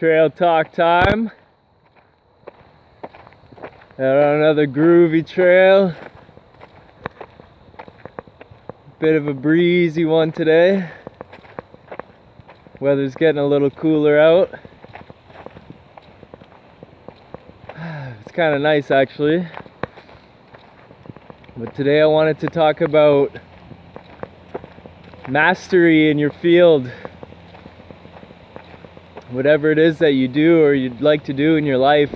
Trail talk time. Out on another groovy trail. Bit of a breezy one today. Weather's getting a little cooler out. It's kind of nice actually. But today I wanted to talk about mastery in your field. Whatever it is that you do or you'd like to do in your life.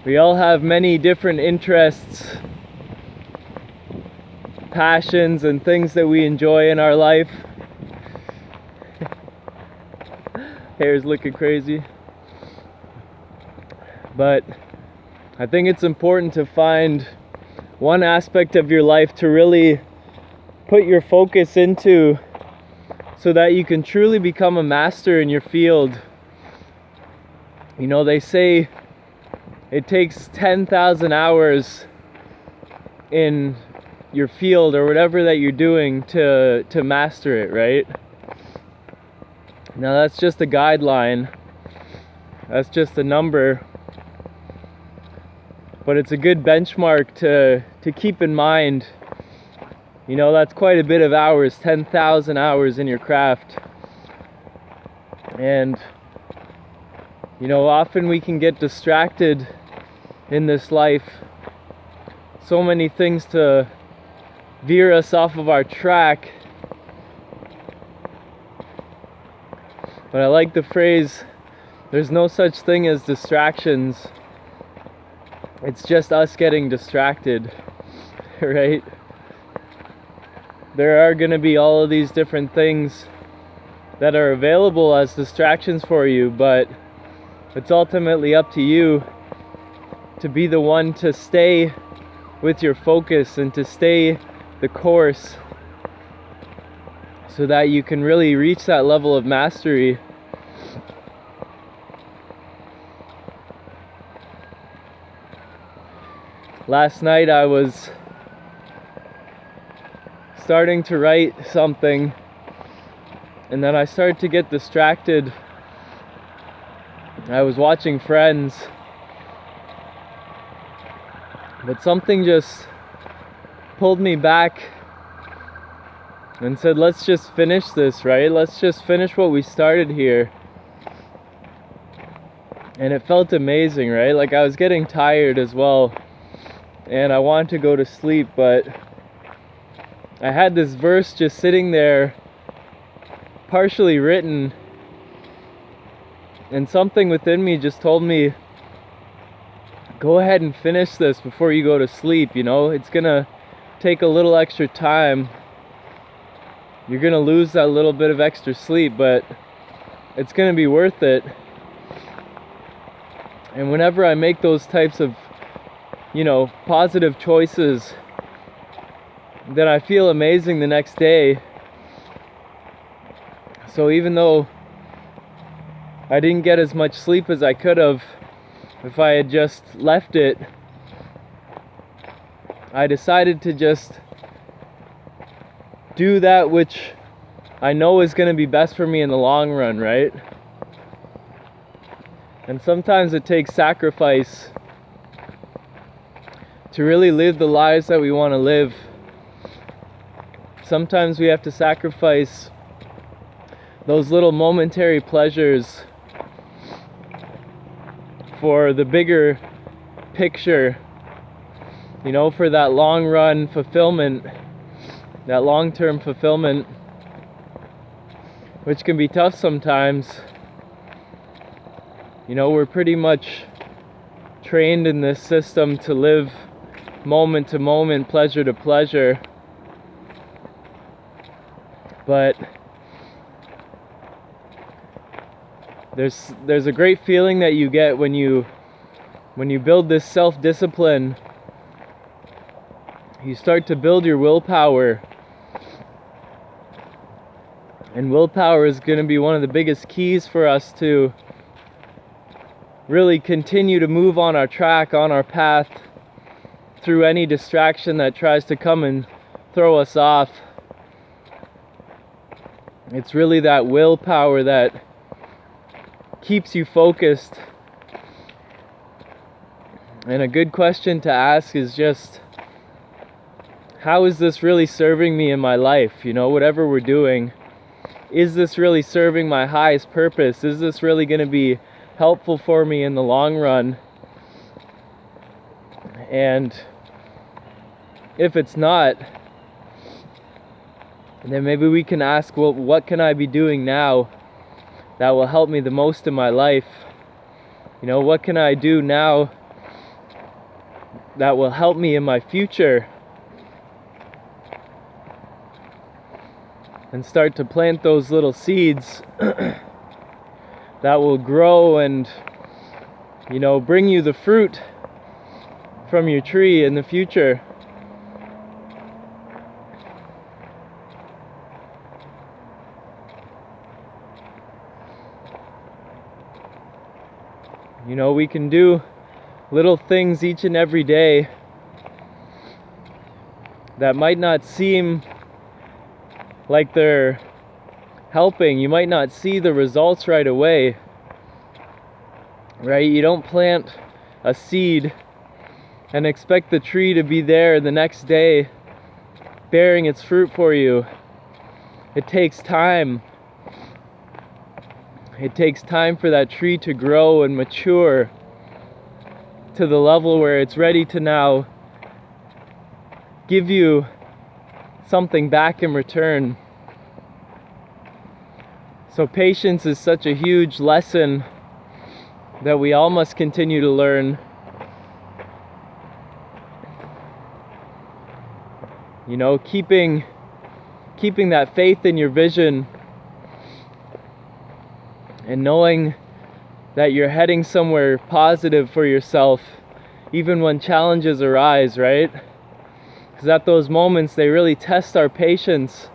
We all have many different interests, passions, and things that we enjoy in our life. Hair's looking crazy. But I think it's important to find one aspect of your life to really put your focus into so that you can truly become a master in your field. You know, they say it takes 10,000 hours in your field or whatever that you're doing to master it, right? Now that's just a guideline. That's just a number. But it's a good benchmark to keep in mind. You know, that's quite a bit of hours, 10,000 hours in your craft. And, you know, often we can get distracted in this life. So many things to veer us off of our track. But I like the phrase, there's no such thing as distractions. It's just us getting distracted, right? There are going to be all of these different things that are available as distractions for you, but it's ultimately up to you to be the one to stay with your focus and to stay the course so that you can really reach that level of mastery. Last night I was starting to write something and then I started to get distracted. I was watching Friends, but something just pulled me back and said, let's just finish this, right? Let's just finish what we started here. And it felt amazing, right? Like I was getting tired as well and I wanted to go to sleep, but I had this verse just sitting there, partially written, and something within me just told me, go ahead and finish this before you go to sleep. You know, it's gonna take a little extra time. You're gonna lose that little bit of extra sleep, but it's gonna be worth it. And whenever I make those types of, you know, positive choices, then I feel amazing the next day. So even though I didn't get as much sleep as I could have if I had just left it, I decided to just do that which I know is going to be best for me in the long run, right? And sometimes it takes sacrifice to really live the lives that we want to live. Sometimes we have to sacrifice those little momentary pleasures for the bigger picture, you know, for that long run fulfillment, that long-term fulfillment, which can be tough sometimes. You know, we're pretty much trained in this system to live moment to moment, pleasure to pleasure. But there's a great feeling that you get when you build this self-discipline. You start to build your willpower. And willpower is going to be one of the biggest keys for us to really continue to move on our track, on our path, through any distraction that tries to come and throw us off. It's really that willpower that keeps you focused. And a good question to ask is just, how is this really serving me in my life? You know, whatever we're doing, is this really serving my highest purpose? Is this really going to be helpful for me in the long run? And if it's not, then maybe we can ask, well, what can I be doing now that will help me the most in my life? You know, what can I do now that will help me in my future? And start to plant those little seeds that will grow and, you know, bring you the fruit from your tree in the future. You know, we can do little things each and every day that might not seem like they're helping. You might not see the results right away, right? You don't plant a seed and expect the tree to be there the next day bearing its fruit for you. It takes time. It takes time for that tree to grow and mature to the level where it's ready to now give you something back in return. So patience is such a huge lesson that we all must continue to learn. You know, keeping that faith in your vision and knowing that you're heading somewhere positive for yourself, even when challenges arise, right? Because at those moments, they really test our patience,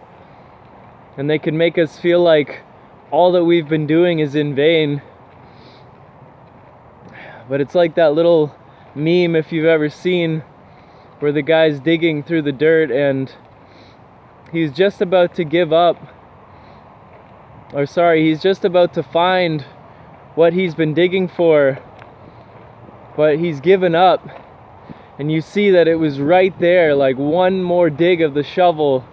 and they can make us feel like all that we've been doing is in vain. But it's like that little meme, if you've ever seen, where the guy's digging through the dirt and he's just about to give up. He's just about to find what he's been digging for, but he's given up. And you see that it was right there, like one more dig of the shovel,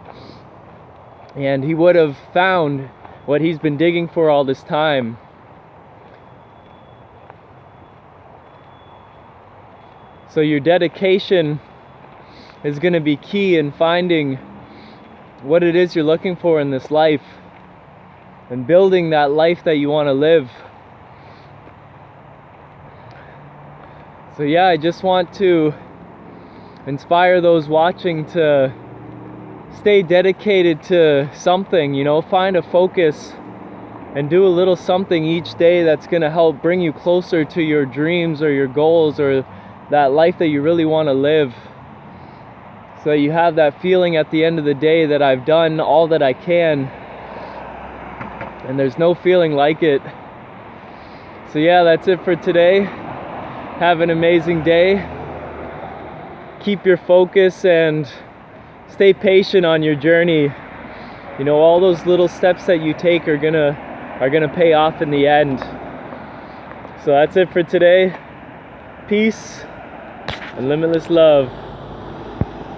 and he would have found what he's been digging for all this time. So your dedication is going to be key in finding what it is you're looking for in this life and building that life that you want to live. So yeah, I just want to inspire those watching to stay dedicated to something, you know, find a focus and do a little something each day that's going to help bring you closer to your dreams or your goals or that life that you really want to live. So you have that feeling at the end of the day that I've done all that I can, and there's no feeling like it. So yeah, that's it for today. Have an amazing day. Keep your focus and stay patient on your journey. You know, all those little steps that you take are gonna pay off in the end. So that's it for today. Peace and limitless love.